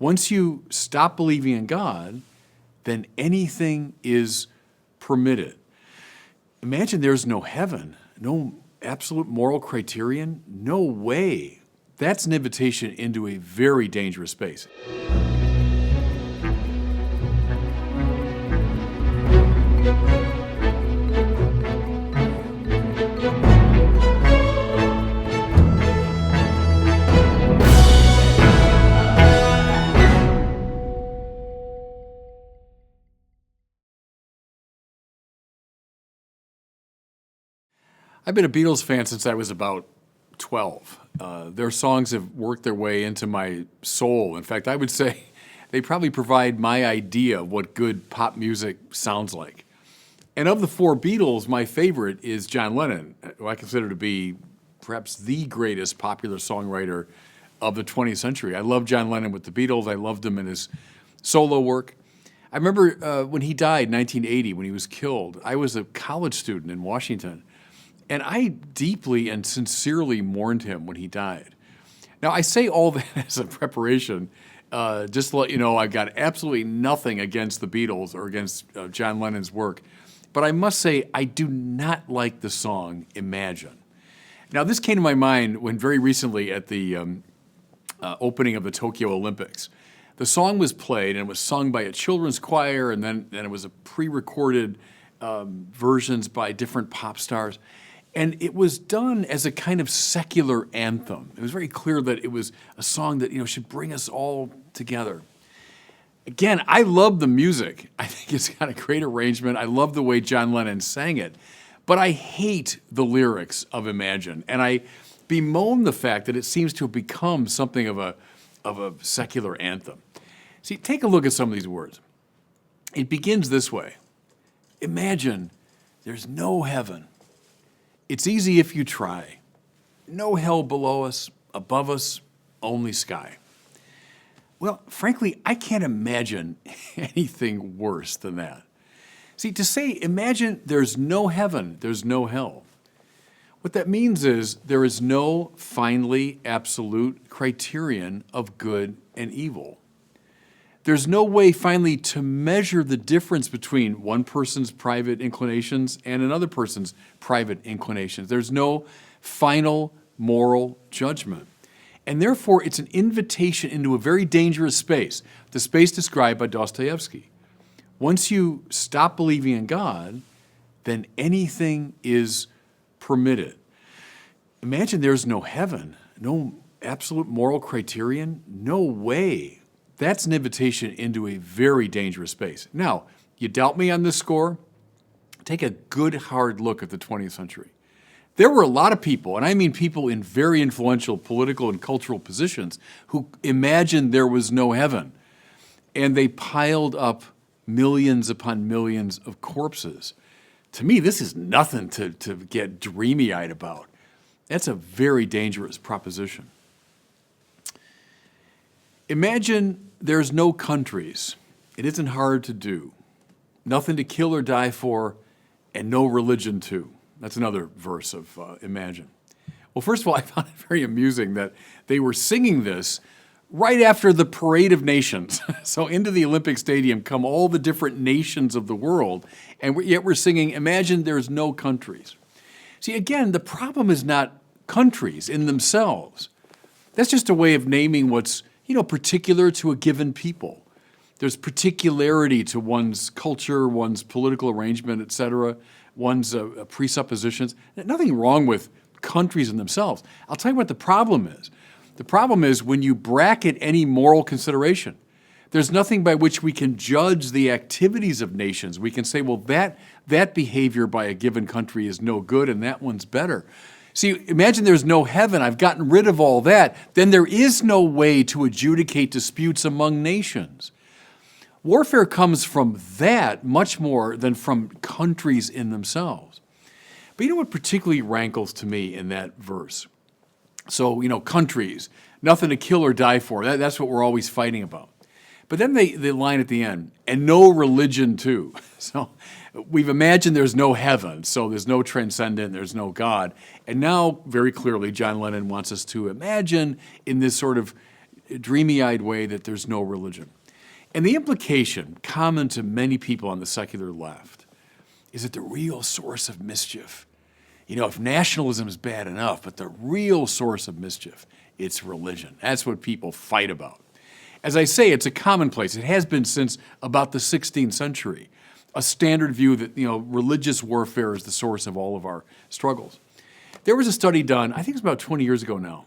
Once you stop believing in God, then anything is permitted. Imagine there's no heaven, no absolute moral criterion, no way. That's an invitation into a very dangerous space. I've been a Beatles fan since I was about 12. Their songs have worked their way into my soul. In fact, I would say they probably provide my idea of what good pop music sounds like. And of the four Beatles, my favorite is John Lennon, who I consider to be perhaps the greatest popular songwriter of the 20th century. I love John Lennon with the Beatles. I loved him in his solo work. I remember when he died in 1980, when he was killed, I was a college student in Washington. And I deeply and sincerely mourned him when he died. Now, I say all that as a preparation, just to let you know I've got absolutely nothing against the Beatles or against John Lennon's work. But I must say, I do not like the song Imagine. Now, this came to my mind when very recently at the opening of the Tokyo Olympics, the song was played and it was sung by a children's choir, and then it was a pre-recorded versions by different pop stars. And it was done as a kind of secular anthem. It was very clear that it was a song that should bring us all together. Again, I love the music. I think it's got a great arrangement. I love the way John Lennon sang it. But I hate the lyrics of Imagine. And I bemoan the fact that it seems to have become something of a secular anthem. See, take a look at some of these words. It begins this way. Imagine there's no heaven. It's easy if you try. No hell below us, above us, only sky. Well, frankly, I can't imagine anything worse than that. See, to say, imagine there's no heaven, there's no hell. What that means is there is no finally absolute criterion of good and evil. There's no way finally to measure the difference between one person's private inclinations and another person's private inclinations. There's no final moral judgment. And therefore, it's an invitation into a very dangerous space, the space described by Dostoevsky. Once you stop believing in God, then anything is permitted. Imagine there's no heaven, no absolute moral criterion, no way. That's an invitation into a very dangerous space. Now, you doubt me on this score? Take a good hard look at the 20th century. There were a lot of people, and I mean people in very influential political and cultural positions, who imagined there was no heaven. And they piled up millions upon millions of corpses. To me, this is nothing to get dreamy-eyed about. That's a very dangerous proposition. Imagine there's no countries. It isn't hard to do. Nothing to kill or die for, and no religion too. That's another verse of Imagine. Well, first of all, I found it very amusing that they were singing this right after the Parade of Nations. So into the Olympic Stadium come all the different nations of the world, and yet we're singing, Imagine there's no countries. See, again, the problem is not countries in themselves. That's just a way of naming what's particular to a given people. There's particularity to one's culture, one's political arrangement, et cetera, one's presuppositions. Nothing wrong with countries in themselves. I'll tell you what the problem is. The problem is when you bracket any moral consideration. There's nothing by which we can judge the activities of nations. We can say, well, that behavior by a given country is no good and that one's better. See, imagine there's no heaven. I've gotten rid of all that. Then there is no way to adjudicate disputes among nations. Warfare comes from that much more than from countries in themselves. But you know what particularly rankles to me in that verse? So, countries, nothing to kill or die for. That's what we're always fighting about. But then the line at the end, and no religion too. So we've imagined there's no heaven, so there's no transcendent, there's no God. And now, very clearly, John Lennon wants us to imagine in this sort of dreamy-eyed way that there's no religion. And the implication, common to many people on the secular left, is that the real source of mischief, if nationalism is bad enough, but the real source of mischief, it's religion. That's what people fight about. As I say, it's a commonplace. It has been since about the 16th century, a standard view that, religious warfare is the source of all of our struggles. There was a study done, I think it was about 20 years ago now,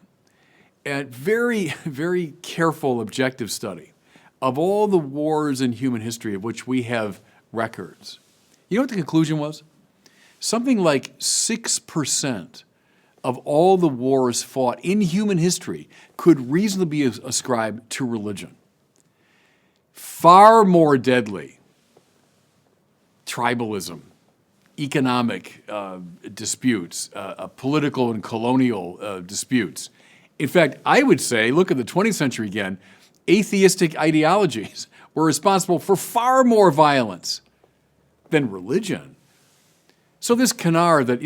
a very, very careful, objective study of all the wars in human history of which we have records. You know what the conclusion was? Something like 6% of all the wars fought in human history could reasonably be ascribed to religion. Far more deadly, tribalism, economic disputes, political and colonial disputes. In fact, I would say, look at the 20th century again, atheistic ideologies were responsible for far more violence than religion. So this canard that,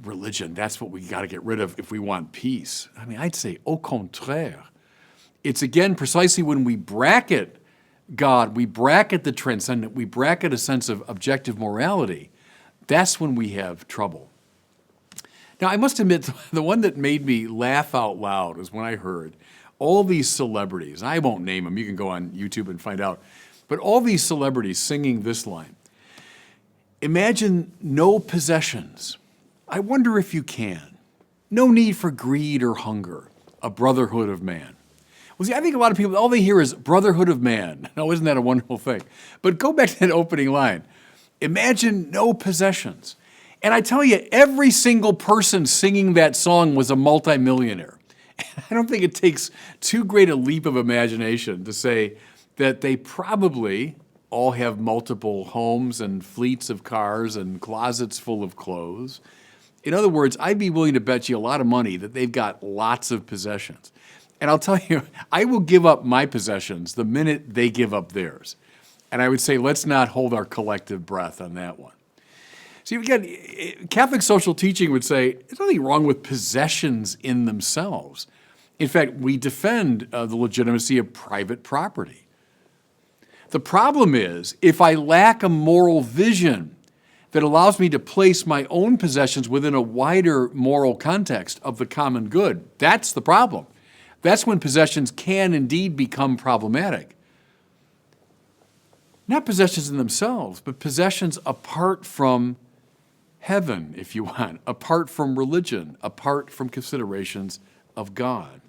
religion, that's what we got to get rid of if we want peace. I mean, I'd say au contraire. It's again precisely when we bracket God, we bracket the transcendent, we bracket a sense of objective morality, that's when we have trouble. Now, I must admit, the one that made me laugh out loud was when I heard all these celebrities, I won't name them, you can go on YouTube and find out, but all these celebrities singing this line. Imagine no possessions. I wonder if you can. No need for greed or hunger, a brotherhood of man. Well, see, I think a lot of people, all they hear is brotherhood of man. Now, isn't that a wonderful thing? But go back to that opening line. Imagine no possessions. And I tell you, every single person singing that song was a multimillionaire. I don't think it takes too great a leap of imagination to say that they probably all have multiple homes and fleets of cars and closets full of clothes. In other words, I'd be willing to bet you a lot of money that they've got lots of possessions. And I'll tell you, I will give up my possessions the minute they give up theirs. And I would say, let's not hold our collective breath on that one. See, again, Catholic social teaching would say there's nothing wrong with possessions in themselves. In fact, we defend the legitimacy of private property. The problem is, if I lack a moral vision that allows me to place my own possessions within a wider moral context of the common good, that's the problem. That's when possessions can indeed become problematic. Not possessions in themselves, but possessions apart from heaven, if you want, apart from religion, apart from considerations of God.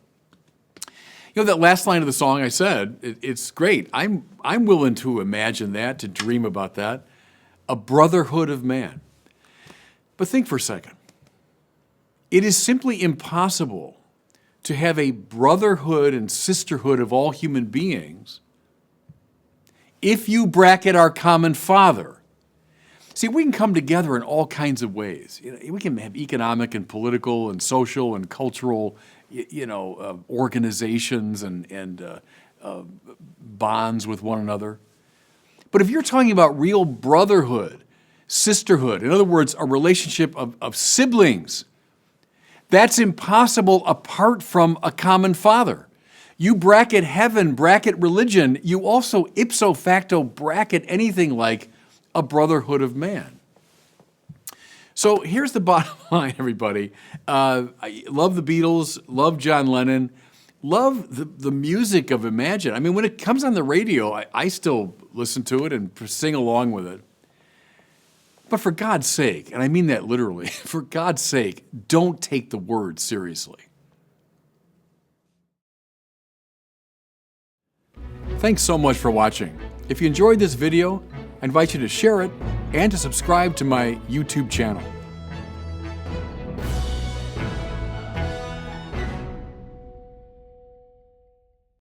That last line of the song I said, it's great. I'm willing to imagine that, to dream about that. A brotherhood of man. But think for a second. It is simply impossible to have a brotherhood and sisterhood of all human beings if you bracket our common Father. See, we can come together in all kinds of ways. We can have economic and political and social and cultural, organizations and bonds with one another. But if you're talking about real brotherhood, sisterhood, in other words, a relationship of siblings, that's impossible apart from a common Father. You bracket heaven, bracket religion, you also ipso facto bracket anything like a brotherhood of man. So here's the bottom line, everybody. I love the Beatles, love John Lennon, love the music of Imagine. I mean, when it comes on the radio, I still listen to it and sing along with it. But for God's sake, and I mean that literally, for God's sake, don't take the word seriously. Thanks so much for watching. If you enjoyed this video, I invite you to share it and to subscribe to my YouTube channel.